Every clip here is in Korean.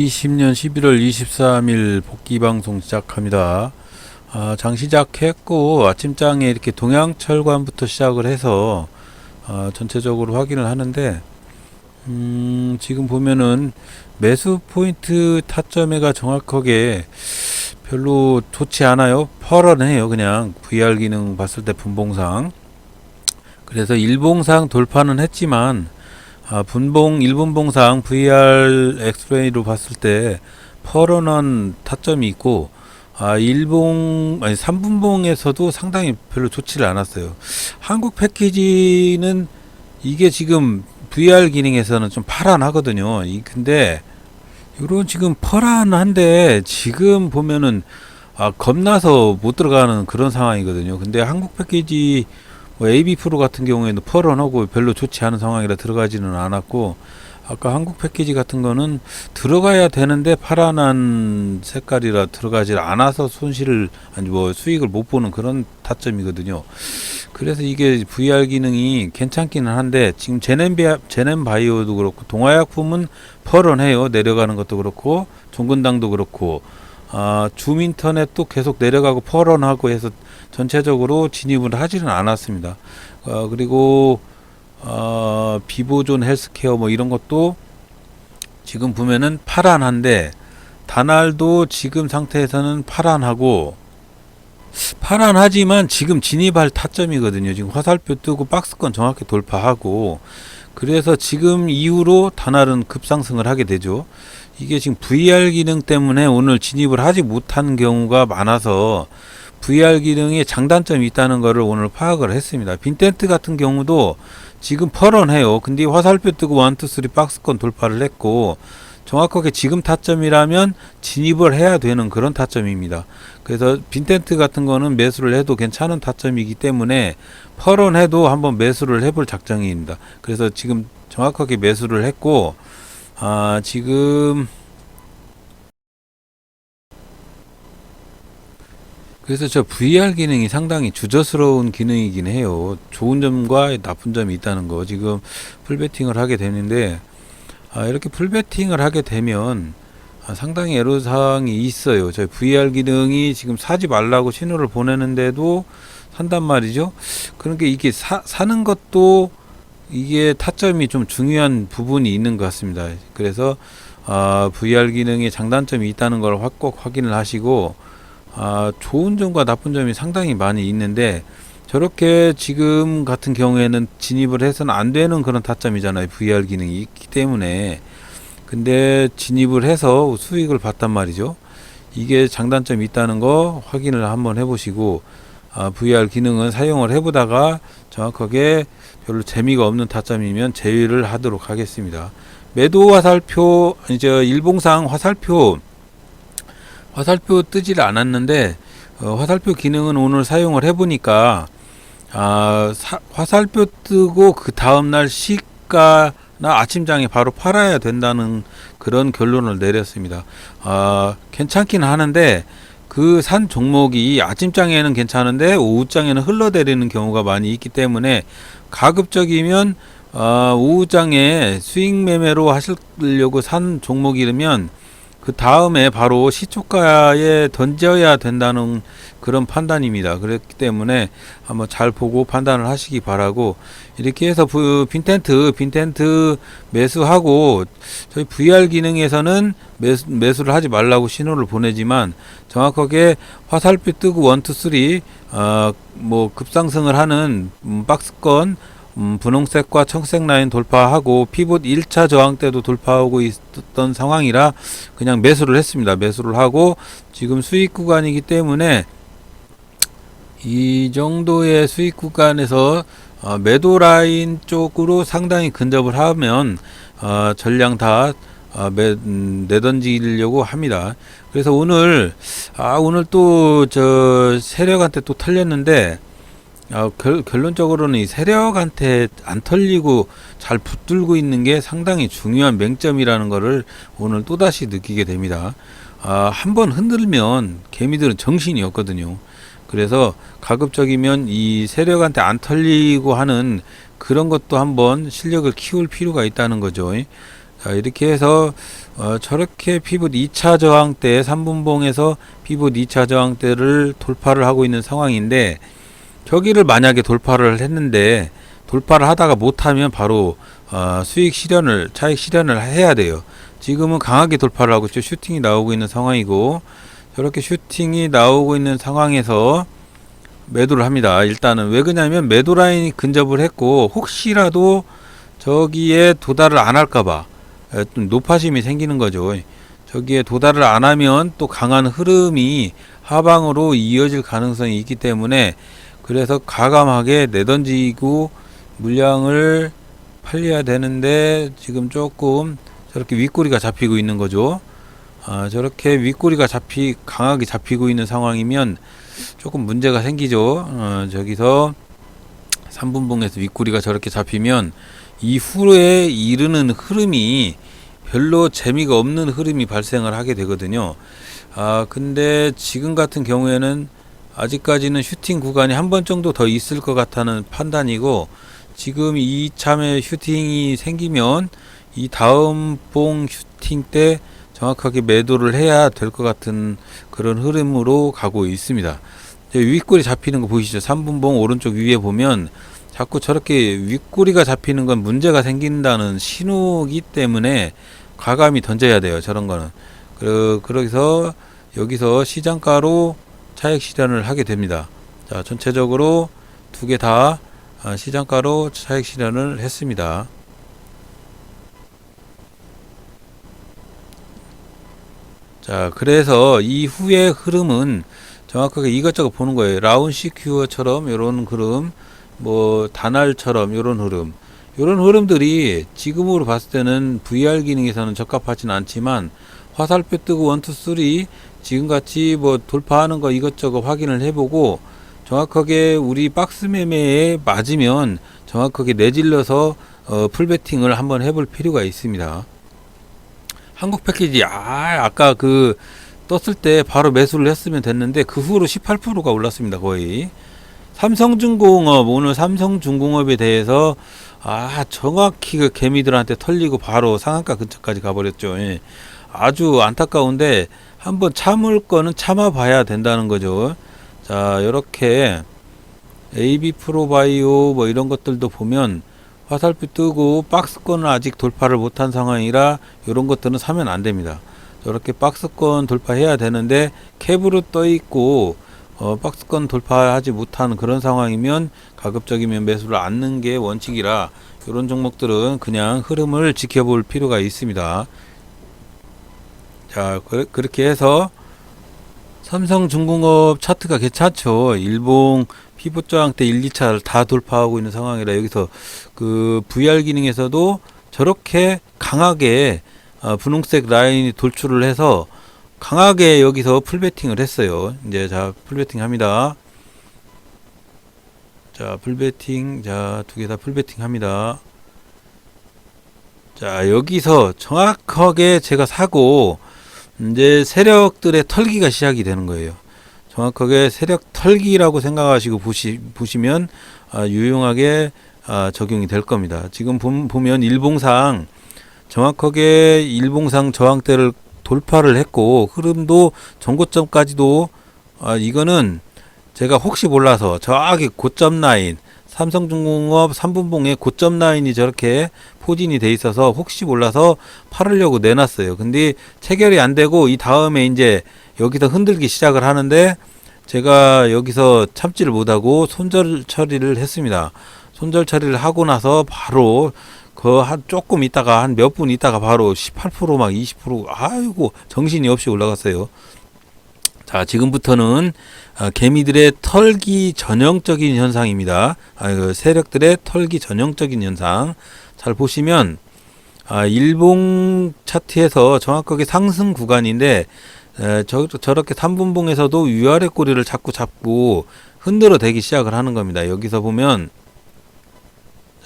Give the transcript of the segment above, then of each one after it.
2020년 11월 23일 복귀 방송 시작합니다. 장 시작했고 아침장에 이렇게 동양철관부터 시작을 해서 전체적으로 확인을 하는데 지금 보면은 매수 포인트 타점에가 정확하게 별로 좋지 않아요. 펄어내요. 그냥 VR 기능 봤을 때 분봉상. 그래서 일봉상 돌파는 했지만 분봉 1분봉상 VR 엑스레이로 봤을 때 펄어난 타점이 있고 3분봉에서도 상당히 별로 좋지를 않았어요. 한국 패키지는 이게 지금 VR 기능에서는 좀 파란하거든요. 근데 요런 지금 펄한한데 지금 보면은 겁나서 못 들어가는 그런 상황이거든요. 근데 한국 패키지 AB 프로 같은 경우에는 펄언하고 별로 좋지 않은 상황이라 들어가지는 않았고, 아까 한국 패키지 같은 거는 들어가야 되는데 파란한 색깔이라 들어가지 않아서 수익을 못 보는 그런 타점이거든요. 그래서 이게 VR 기능이 괜찮기는 한데, 지금 제넨바이오도 그렇고 동화약품은 펄언해요. 내려가는 것도 그렇고 종근당도 그렇고 줌인터넷도 계속 내려가고 펄언하고 해서 전체적으로 진입을 하지는 않았습니다. 그리고 비보존 헬스케어 뭐 이런 것도 지금 보면은 파란한데, 다날도 지금 상태에서는 파란하지만 지금 진입할 타점이거든요. 지금 화살표 뜨고 박스권 정확히 돌파하고, 그래서 지금 이후로 다날은 급상승을 하게 되죠. 이게 지금 VR 기능 때문에 오늘 진입을 하지 못한 경우가 많아서 VR 기능에 장단점이 있다는 것을 오늘 파악을 했습니다. 빈텐트 같은 경우도 지금 펄언해요. 근데 화살표 뜨고 1, 2, 3 박스권 돌파를 했고, 정확하게 지금 타점이라면 진입을 해야 되는 그런 타점입니다. 그래서 빈텐트 같은 거는 매수를 해도 괜찮은 타점이기 때문에 펄언해도 한번 매수를 해볼 작정입니다. 그래서 지금 정확하게 매수를 했고, 지금 그래서 저 VR 기능이 상당히 주저스러운 기능이긴 해요. 좋은 점과 나쁜 점이 있다는 거. 지금 풀베팅을 하게 되는데, 이렇게 풀베팅을 하게 되면 상당히 애로사항이 있어요. 저희 VR 기능이 지금 사지 말라고 신호를 보내는데도 산단 말이죠. 그러니까 이게 사는 것도 이게 타점이 좀 중요한 부분이 있는 것 같습니다. 그래서 VR 기능에 장단점이 있다는 걸 꼭 확인을 하시고, 좋은 점과 나쁜 점이 상당히 많이 있는데, 저렇게 지금 같은 경우에는 진입을 해서는 안 되는 그런 타점이잖아요. VR 기능이 있기 때문에. 근데 진입을 해서 수익을 봤단 말이죠. 이게 장단점이 있다는 거 확인을 한번 해보시고, VR 기능은 사용을 해보다가 정확하게 별로 재미가 없는 타점이면 제외를 하도록 하겠습니다. 매도 화살표, 이제 일봉상 화살표 뜨질 않았는데, 화살표 기능은 오늘 사용을 해보니까 화살표 뜨고 그 다음날 시가나 아침장에 바로 팔아야 된다는 그런 결론을 내렸습니다. 괜찮긴 하는데 그 산 종목이 아침장에는 괜찮은데 오후장에는 흘러내리는 경우가 많이 있기 때문에, 가급적이면 오후장에 수익 매매로 하시려고 산 종목이라면 그 다음에 바로 시초가에 던져야 된다는 그런 판단입니다. 그렇기 때문에 한번 잘 보고 판단을 하시기 바라고, 이렇게 해서 빈텐트 매수하고, 저희 VR 기능에서는 매수를 하지 말라고 신호를 보내지만, 정확하게 화살표 뜨고 1, 2, 3 급상승을 하는 박스권 분홍색과 청색 라인 돌파하고 피봇 1차 저항 때도 돌파하고 있었던 상황이라 그냥 매수를 했습니다. 매수를 하고 지금 수익 구간이기 때문에 이 정도의 수익 구간에서 매도 라인 쪽으로 상당히 근접을 하면 전량 다 내던지려고 합니다. 그래서 오늘 또 세력한테 또 털렸는데, 결론적으로는 이 세력한테 안 털리고 잘 붙들고 있는 게 상당히 중요한 맹점이라는 것을 오늘 또다시 느끼게 됩니다. 한번 흔들면 개미들은 정신이 없거든요. 그래서 가급적이면 이 세력한테 안 털리고 하는 그런 것도 한번 실력을 키울 필요가 있다는 거죠. 자, 이렇게 해서 저렇게 피봇 2차 저항대 3분봉에서 피봇 2차 저항대를 돌파를 하고 있는 상황인데, 저기를 만약에 돌파를 했는데 돌파를 하다가 못하면 바로 차익 실현을 해야 돼요. 지금은 강하게 돌파를 하고 있죠. 슈팅이 나오고 있는 상황이고, 저렇게 슈팅이 나오고 있는 상황에서 매도를 합니다. 일단은 왜 그러냐면 매도 라인이 근접을 했고, 혹시라도 저기에 도달을 안 할까봐 좀 노파심이 생기는 거죠. 저기에 도달을 안 하면 또 강한 흐름이 하방으로 이어질 가능성이 있기 때문에, 그래서 과감하게 내던지고 물량을 팔려야 되는데, 지금 조금 저렇게 윗꼬리가 잡히고 있는 거죠. 저렇게 윗꼬리가 강하게 잡히고 있는 상황이면 조금 문제가 생기죠. 저기서 3분봉에서 윗꼬리가 저렇게 잡히면 이후에 이르는 흐름이 별로 재미가 없는 흐름이 발생을 하게 되거든요. 근데 지금 같은 경우에는 아직까지는 슈팅 구간이 한 번 정도 더 있을 것 같다는 판단이고, 지금 이참에 슈팅이 생기면 이 다음 봉 슈팅 때 정확하게 매도를 해야 될 것 같은 그런 흐름으로 가고 있습니다. 윗꼬리 잡히는 거 보이시죠? 3분봉 오른쪽 위에 보면 자꾸 저렇게 윗꼬리가 잡히는 건 문제가 생긴다는 신호이기 때문에 과감히 던져야 돼요. 저런 거는. 그래서 여기서 시장가로 차익 실현을 하게 됩니다. 자, 전체적으로 두 개 다 시장가로 차익 실현을 했습니다. 자, 그래서 이후의 흐름은 정확하게 이것저것 보는 거예요. 라운 시큐어처럼 요런 흐름, 뭐 단알처럼 요런 흐름, 요런 흐름들이 지금으로 봤을 때는 VR 기능에서는 적합하진 않지만, 화살표 뜨고 1, 2, 3 지금같이 뭐 돌파하는 거 이것저것 확인을 해보고, 정확하게 우리 박스 매매에 맞으면 정확하게 내질러서 풀베팅을 한번 해볼 필요가 있습니다. 한국 패키지 아까 떴을 때 바로 매수를 했으면 됐는데, 그 후로 18%가 올랐습니다. 거의. 삼성중공업, 오늘 삼성중공업에 대해서 정확히 그 개미들한테 털리고 바로 상한가 근처까지 가버렸죠. 예. 아주 안타까운데 한번 참을 거는 참아봐야 된다는 거죠. 자, 이렇게 AB 프로바이오 뭐 이런 것들도 보면 화살표 뜨고 박스권은 아직 돌파를 못한 상황이라 이런 것들은 사면 안 됩니다. 이렇게 박스권 돌파해야 되는데 캡으로 떠 있고 박스권 돌파하지 못한 그런 상황이면 가급적이면 매수를 않는 게 원칙이라, 이런 종목들은 그냥 흐름을 지켜볼 필요가 있습니다. 자, 그렇게 해서 삼성중공업 차트가 괜찮죠. 일봉 피봇 저항대 1, 2차를 다 돌파하고 있는 상황이라, 여기서 그 VR 기능에서도 저렇게 강하게 분홍색 라인이 돌출을 해서 강하게 여기서 풀베팅을 했어요. 이제 자, 풀베팅 합니다. 자, 풀베팅. 자, 두 개 다 풀베팅 합니다. 자, 여기서 정확하게 제가 사고 이제 세력들의 털기가 시작이 되는 거예요. 정확하게 세력 털기라고 생각하시고 보시면 유용하게 적용이 될 겁니다. 지금 보면 일봉상 정확하게 일봉상 저항대를 돌파를 했고, 흐름도 전고점까지도 이거는 제가 혹시 몰라서 저기 고점 라인, 삼성중공업 3분봉에 고점 라인이 저렇게 포진이 돼 있어서 혹시 몰라서 팔으려고 내놨어요. 근데 체결이 안 되고 이 다음에 이제 여기서 흔들기 시작을 하는데, 제가 여기서 참지를 못하고 손절 처리를 했습니다. 손절 처리를 하고 나서 바로 조금 있다가 한 몇 분 있다가 바로 18% 막 20% 아이고 정신이 없이 올라갔어요. 자, 지금부터는 개미들의 털기 전형적인 현상입니다. 세력들의 털기 전형적인 현상. 잘 보시면 일봉 차트에서 정확하게 상승 구간인데, 저렇게 3분봉에서도 위아래 꼬리를 자꾸 잡고 흔들어 대기 시작을 하는 겁니다. 여기서 보면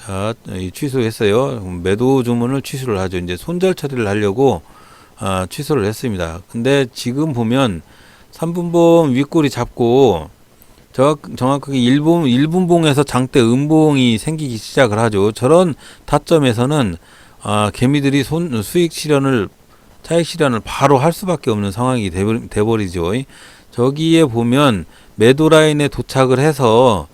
자, 취소했어요. 매도 주문을 취소를 하죠. 이제 손절 처리를 하려고 취소를 했습니다. 근데 지금 보면 3분봉 윗꼬리 잡고 정확하게 1분봉에서 장대 음봉이 생기기 시작을 하죠. 저런 타점에서는 개미들이 수익 실현을 차익 실현을 바로 할 수밖에 없는 상황이 돼버리죠. 저기에 보면 매도 라인에 도착을 해서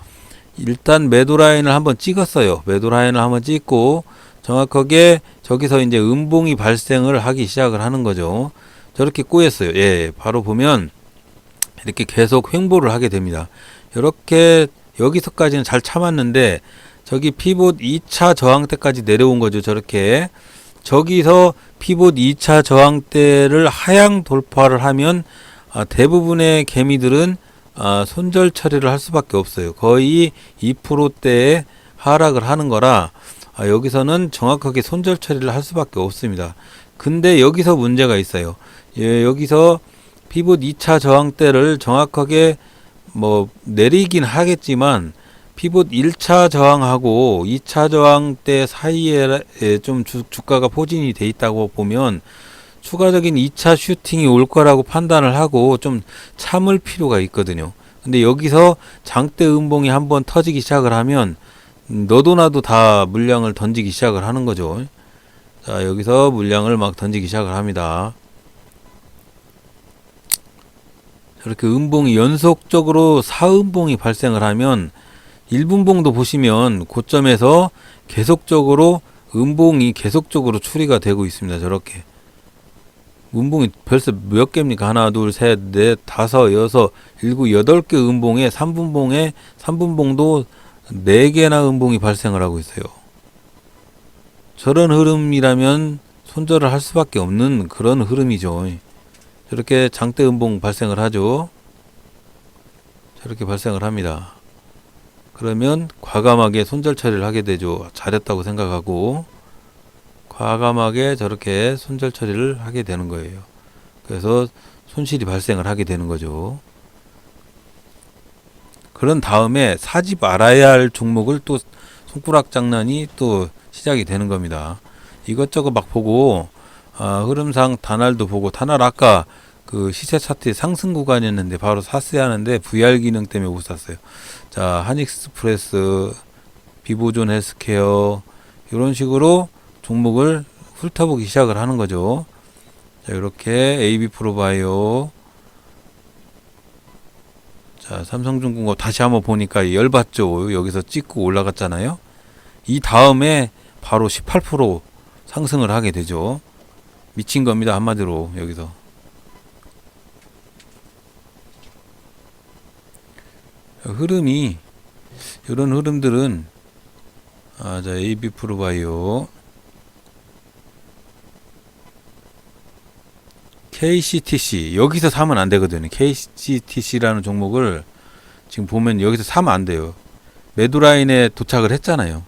일단 매도 라인을 한번 찍었어요. 매도 라인을 한번 찍고 정확하게 저기서 이제 음봉이 발생을 하기 시작을 하는 거죠. 저렇게 꼬였어요. 예, 바로 보면 이렇게 계속 횡보를 하게 됩니다. 이렇게 여기서까지는 잘 참았는데 저기 피봇 2차 저항대까지 내려온 거죠. 저렇게 저기서 피봇 2차 저항대를 하향 돌파를 하면 대부분의 개미들은 손절 처리를 할 수밖에 없어요. 거의 2%대의 하락을 하는 거라 여기서는 정확하게 손절 처리를 할 수밖에 없습니다. 근데 여기서 문제가 있어요. 예, 여기서 피봇 2차 저항대를 정확하게 뭐 내리긴 하겠지만 피봇 1차 저항하고 2차 저항대 사이에 좀 주가가 포진이 돼 있다고 보면 추가적인 2차 슈팅이 올 거라고 판단을 하고 좀 참을 필요가 있거든요. 근데 여기서 장대 음봉이 한번 터지기 시작을 하면 너도 나도 다 물량을 던지기 시작을 하는 거죠. 자, 여기서 물량을 막 던지기 시작을 합니다. 이렇게 음봉이 연속적으로 4음봉이 발생을 하면 1분봉도 보시면 고점에서 계속적으로 음봉이 계속적으로 추리가 되고 있습니다. 저렇게 음봉이 벌써 몇 개입니까? 하나, 둘, 셋, 넷, 다섯, 여섯, 일곱, 8개 음봉에 3분봉도 4개나 음봉이 발생을 하고 있어요. 저런 흐름이라면 손절을 할 수밖에 없는 그런 흐름이죠. 저렇게 장대 음봉 발생을 하죠. 저렇게 발생을 합니다. 그러면 과감하게 손절 처리를 하게 되죠. 잘했다고 생각하고 과감하게 저렇게 손절 처리를 하게 되는 거예요. 그래서 손실이 발생을 하게 되는 거죠. 그런 다음에 사지 말아야 할 종목을 또 손가락 장난이 또 시작이 되는 겁니다. 이것저것 막 보고 흐름상 단알도 보고 단알 아까 그 시세 차트의 상승 구간이었는데 바로 샀어야 하는데 VR 기능 때문에 못 샀어요. 자, 한익스프레스, 비보존 헬스케어 이런 식으로 종목을 훑어보기 시작을 하는 거죠. 자, 이렇게 AB 프로바이오, 자, 삼성중공업 다시 한번 보니까 열받죠. 여기서 찍고 올라갔잖아요. 이 다음에 바로 18% 상승을 하게 되죠. 미친 겁니다. 한마디로 여기서. 흐름이 이런 흐름들은 자, AB 프로바이오, KCTC 여기서 사면 안 되거든요. KCTC라는 종목을 지금 보면 여기서 사면 안 돼요. 매도 라인에 도착을 했잖아요.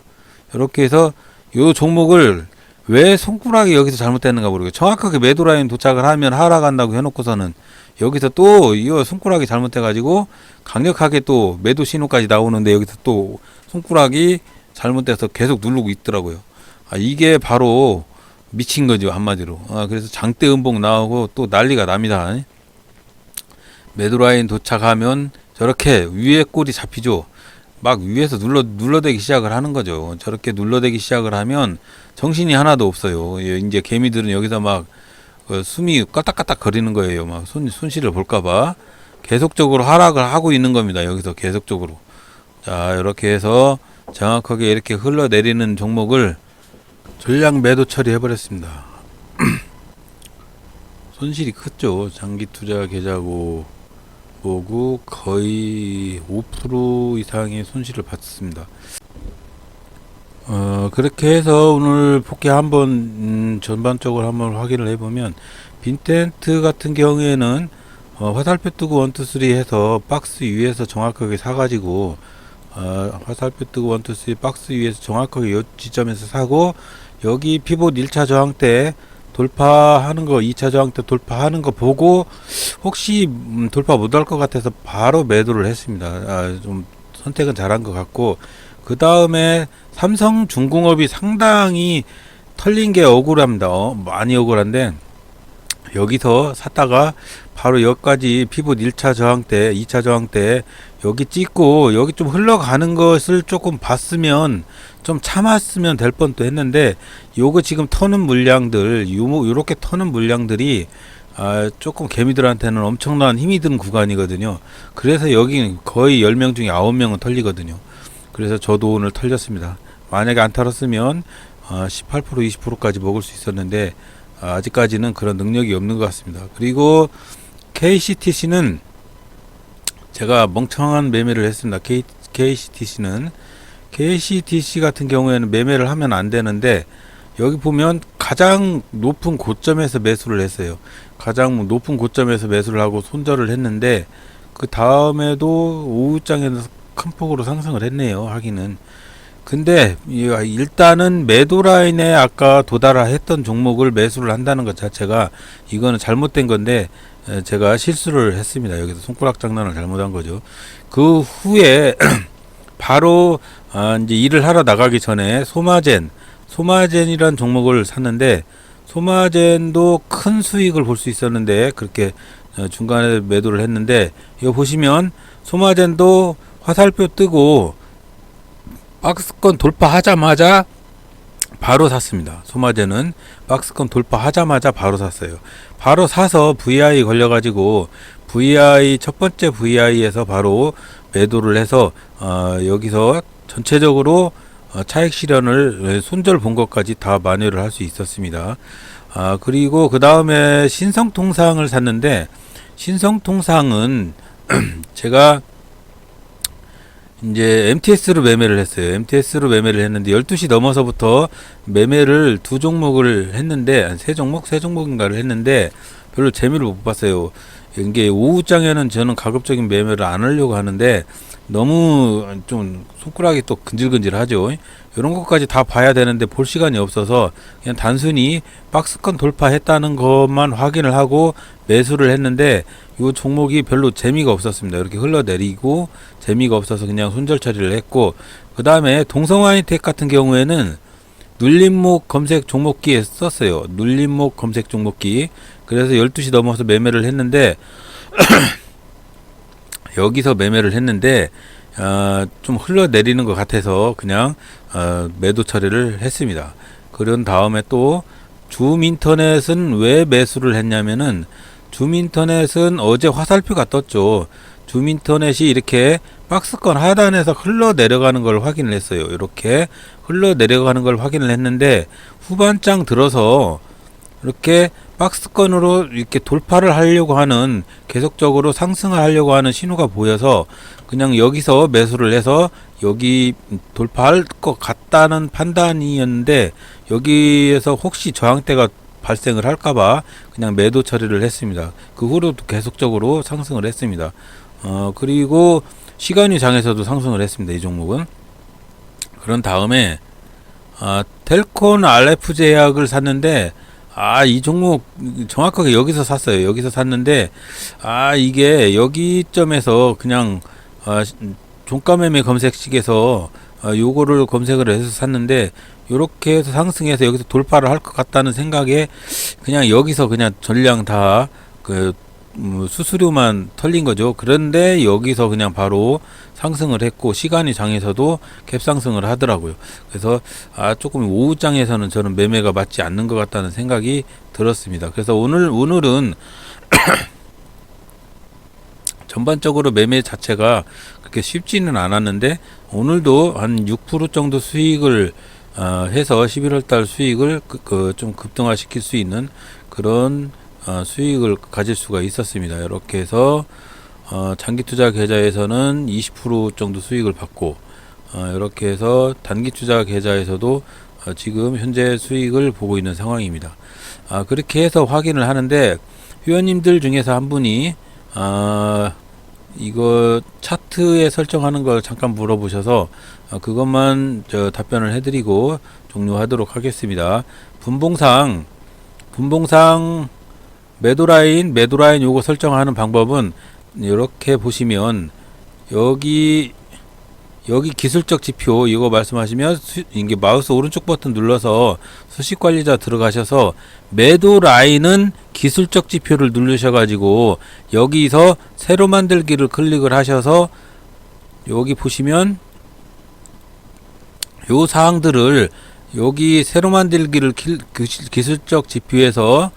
이렇게 해서 이 종목을 왜 손가락이 여기서 잘못됐는가 모르겠어요. 정확하게 매도 라인 도착을 하면 하락한다고 해놓고서는 여기서 또 이 손가락이 잘못돼가지고 강력하게 또 매도 신호까지 나오는데 여기서 또 손가락이 잘못돼서 계속 누르고 있더라고요. 이게 바로 미친 거죠, 한마디로. 그래서 장대 음봉 나오고 또 난리가 납니다. 매도 라인 도착하면 저렇게 위에 꼬리 잡히죠. 막 위에서 눌러대기 시작을 하는 거죠. 저렇게 눌러대기 시작을 하면 정신이 하나도 없어요. 이제 개미들은 여기서 막 숨이 까딱까딱 거리는 거예요. 막 손실을 볼까봐 계속적으로 하락을 하고 있는 겁니다. 여기서 계속적으로. 자, 이렇게 해서 정확하게 이렇게 흘러내리는 종목을 전량 매도 처리해 버렸습니다. 손실이 컸죠. 장기 투자 계좌고 뭐고 거의 5% 이상의 손실을 봤습니다. 그렇게 해서 오늘 포켓 한번 전반적으로 한번 확인을 해보면 빈텐트 같은 경우에는 화살표 뜨고 1, 2, 3 해서 박스 위에서 정확하게 사가지고 화살표 뜨고 1, 2, 3 박스 위에서 정확하게 이 지점에서 사고 여기 피봇 1차 저항대 돌파하는 거 2차 저항대 돌파하는 거 보고 혹시 돌파 못할 것 같아서 바로 매도를 했습니다. 좀 선택은 잘한 것 같고 그 다음에 삼성중공업이 상당히 털린 게 억울합니다. 많이 억울한데 여기서 샀다가 바로 여기까지 피봇 1차 저항대, 2차 저항대 여기 찍고 여기 좀 흘러가는 것을 조금 봤으면 좀 참았으면 될 뻔도 했는데, 요거 지금 터는 물량들, 요렇게 터는 물량들이 조금 개미들한테는 엄청난 힘이 드는 구간이거든요. 그래서 여기 거의 10명 중에 9명은 털리거든요. 그래서 저도 오늘 털렸습니다. 만약에 안 털었으면 18% 20%까지 먹을 수 있었는데 아직까지는 그런 능력이 없는 것 같습니다. 그리고 KCTC는 제가 멍청한 매매를 했습니다. KCTC 같은 경우에는 매매를 하면 안 되는데, 여기 보면 가장 높은 고점에서 매수를 했어요. 가장 높은 고점에서 매수를 하고 손절을 했는데, 그 다음에도 오후장에서 큰 폭으로 상승을 했네요. 하기는. 근데 일단은 매도 라인에 아까 도달하 했던 종목을 매수를 한다는 것 자체가 이거는 잘못된 건데, 제가 실수를 했습니다. 여기서 손가락 장난을 잘못한 거죠. 그 후에 바로 이제 일을 하러 나가기 전에 소마젠이란 종목을 샀는데, 소마젠도 큰 수익을 볼 수 있었는데 그렇게 중간에 매도를 했는데, 이거 보시면 소마젠도 화살표 뜨고 박스권 돌파하자마자 바로 샀습니다. 소마젠은 박스권 돌파하자마자 바로 샀어요. 바로 사서 VI 걸려가지고 첫 번째 VI에서 바로 매도를 해서 여기서 전체적으로 차익 실현을 손절 본 것까지 다 만회를 할 수 있었습니다. 그리고 그 다음에 신성통상을 샀는데, 신성통상은 제가 이제 MTS로 매매를 했어요. MTS로 매매를 했는데 12시 넘어서부터 매매를 2종목을 했는데, 세 종목인가를 했는데 별로 재미를 못 봤어요. 이게 오후장에는 저는 가급적인 매매를 안 하려고 하는데 너무 좀 손가락이 또 근질근질하죠. 이런 것까지 다 봐야 되는데 볼 시간이 없어서 그냥 단순히 박스권 돌파했다는 것만 확인을 하고 매수를 했는데, 이 종목이 별로 재미가 없었습니다. 이렇게 흘러내리고 재미가 없어서 그냥 손절 처리를 했고, 그 다음에 동성화이텍 같은 경우에는 눌림목 검색 종목기에 썼어요. 눌림목 검색 종목기. 그래서 12시 넘어서 매매를 했는데 여기서 매매를 했는데 좀 흘러내리는 것 같아서 그냥 매도 처리를 했습니다. 그런 다음에 또 줌인터넷은 왜 매수를 했냐면은, 줌인터넷은 어제 화살표가 떴죠. 줌인터넷이 이렇게 박스권 하단에서 흘러내려가는 걸 확인을 했어요. 이렇게 흘러내려가는 걸 확인을 했는데, 후반장 들어서 이렇게 박스권으로 이렇게 돌파를 하려고 하는, 계속적으로 상승을 하려고 하는 신호가 보여서 그냥 여기서 매수를 해서 여기 돌파할 것 같다는 판단이었는데, 여기에서 혹시 저항대가 발생을 할까봐 그냥 매도 처리를 했습니다. 그 후로도 계속적으로 상승을 했습니다. 그리고 시간이 장에서도 상승을 했습니다. 이 종목은. 그런 다음에 텔콘 RF 제약을 샀는데, 이 종목 정확하게 여기서 샀어요. 여기서 샀는데 이게 여기점에서 그냥 종가매매 검색식에서 요거를 검색을 해서 샀는데, 요렇게 해서 상승해서 여기서 돌파를 할 것 같다는 생각에 그냥 여기서 그냥 전량 다 수수료만 털린 거죠. 그런데 여기서 그냥 바로 상승을 했고, 시간이 장에서도 갭상승을 하더라고요. 그래서 조금 오후장에서는 저는 매매가 맞지 않는 것 같다는 생각이 들었습니다. 그래서 오늘은 전반적으로 매매 자체가 그렇게 쉽지는 않았는데, 오늘도 한 6% 정도 수익을 해서 11월달 수익을 좀 급등화 시킬 수 있는 그런 수익을 가질 수가 있었습니다. 이렇게 해서 장기투자 계좌에서는 20% 정도 수익을 받고, 이렇게 해서 단기투자 계좌에서도 지금 현재 수익을 보고 있는 상황입니다. 그렇게 해서 확인을 하는데, 회원님들 중에서 한 분이 이거 차트에 설정하는 걸 잠깐 물어보셔서 그것만 답변을 해드리고 종료하도록 하겠습니다. 분봉상 매도라인 요거 설정하는 방법은 이렇게 보시면, 여기 여기 기술적 지표 이거 말씀하시면 이게 마우스 오른쪽 버튼 눌러서 수식 관리자 들어가셔서 매도 라인은 기술적 지표를 누르셔가지고 여기서 새로 만들기를 클릭을 하셔서 여기 보시면 요 사항들을 여기 새로 만들기를 기술적 지표에서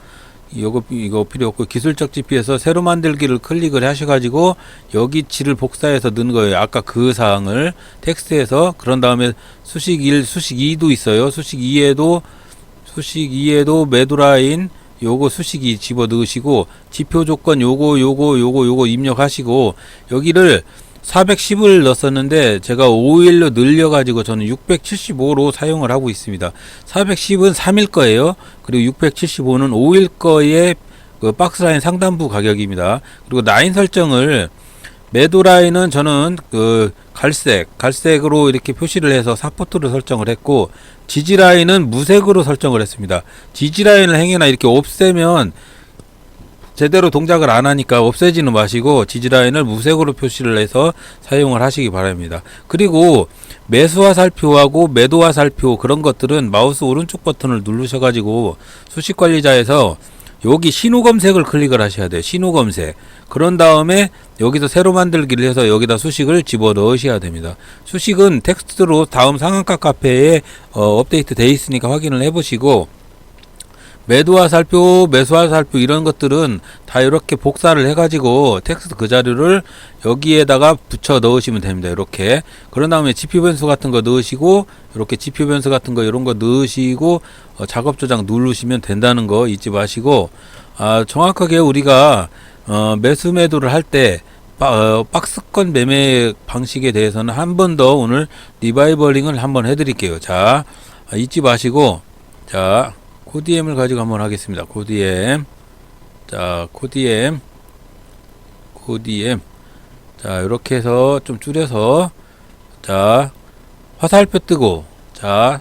이거 필요 없고 기술적 지표에서 새로 만들기를 클릭을 하셔가지고 여기 치를 복사해서 넣은 거예요. 아까 그 사항을 텍스트에서. 그런 다음에 수식 1, 수식 2도 있어요. 수식 2에도 매도 라인 요거 수식 2 집어 넣으시고 지표 조건 요거 입력하시고 여기를 410을 넣었었는데 제가 5일로 늘려가지고 저는 675로 사용을 하고 있습니다. 410은 3일 거예요. 그리고 675는 5일 거의 그 박스 라인 상단부 가격입니다. 그리고 라인 설정을 매도 라인은 저는 그 갈색으로 이렇게 표시를 해서 사포트로 설정을 했고 지지 라인은 무색으로 설정을 했습니다. 지지 라인을 행여나 이렇게 없애면 제대로 동작을 안 하니까 없애지는 마시고 지지라인을 무색으로 표시를 해서 사용을 하시기 바랍니다. 그리고 매수와 살표하고 매도와 살표 그런 것들은 마우스 오른쪽 버튼을 누르셔가지고 수식 관리자에서 여기 신호 검색을 클릭을 하셔야 돼요. 신호 검색. 그런 다음에 여기서 새로 만들기를 해서 여기다 수식을 집어 넣으셔야 됩니다. 수식은 텍스트로 다음 상한가 카페에 업데이트 돼 있으니까 확인을 해 보시고 매도와 살표, 매수와 살표 이런 것들은 다 이렇게 복사를 해가지고 텍스트 그 자료를 여기에다가 붙여 넣으시면 됩니다. 이렇게. 그런 다음에 지표 변수 같은 거 넣으시고 이렇게 지표 변수 같은 거 이런 거 넣으시고 작업 저장 누르시면 된다는 거 잊지 마시고 정확하게 우리가 매수 매도를 할 때 박스권 매매 방식에 대해서는 한 번 더 오늘 리바이벌링을 한번 해드릴게요. 자, 잊지 마시고 자. 코디엠을 가지고 한번 하겠습니다. 코디엠. 자, 코디엠. 자, 이렇게 해서 좀 줄여서 자, 화살표 뜨고 자,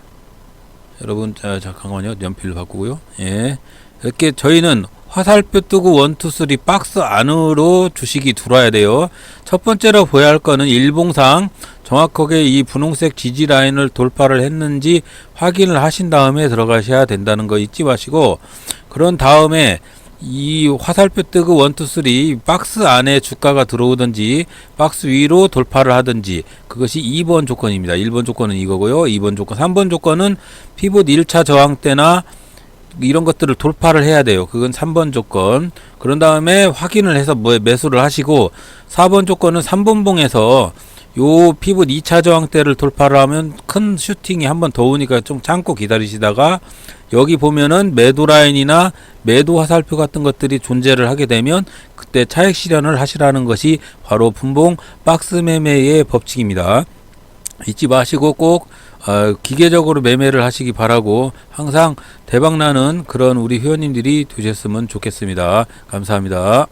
여러분 잠깐만요. 연필로 바꾸고요. 예. 이렇게 저희는 화살표 뜨고 1, 2, 3 박스 안으로 주식이 들어와야 돼요. 첫 번째로 보여야 할 거는 일봉상 정확하게 이 분홍색 지지 라인을 돌파를 했는지 확인을 하신 다음에 들어가셔야 된다는 거 잊지 마시고 그런 다음에 이 화살표 뜨고 1, 2, 3 박스 안에 주가가 들어오든지 박스 위로 돌파를 하든지 그것이 2번 조건입니다. 1번 조건은 이거고요. 2번 조건, 3번 조건은 피봇 1차 저항 때나 이런 것들을 돌파를 해야 돼요. 그건 3번 조건. 그런 다음에 확인을 해서 매수를 하시고 4번 조건은 3번 봉에서 요 피봇 2차 저항대를 돌파를 하면 큰 슈팅이 한 번 더 오니까 좀 참고 기다리시다가 여기 보면은 매도 라인이나 매도 화살표 같은 것들이 존재를 하게 되면 그때 차익 실현을 하시라는 것이 바로 분봉 박스 매매의 법칙입니다. 잊지 마시고 꼭 기계적으로 매매를 하시기 바라고 항상 대박나는 그런 우리 회원님들이 되셨으면 좋겠습니다. 감사합니다.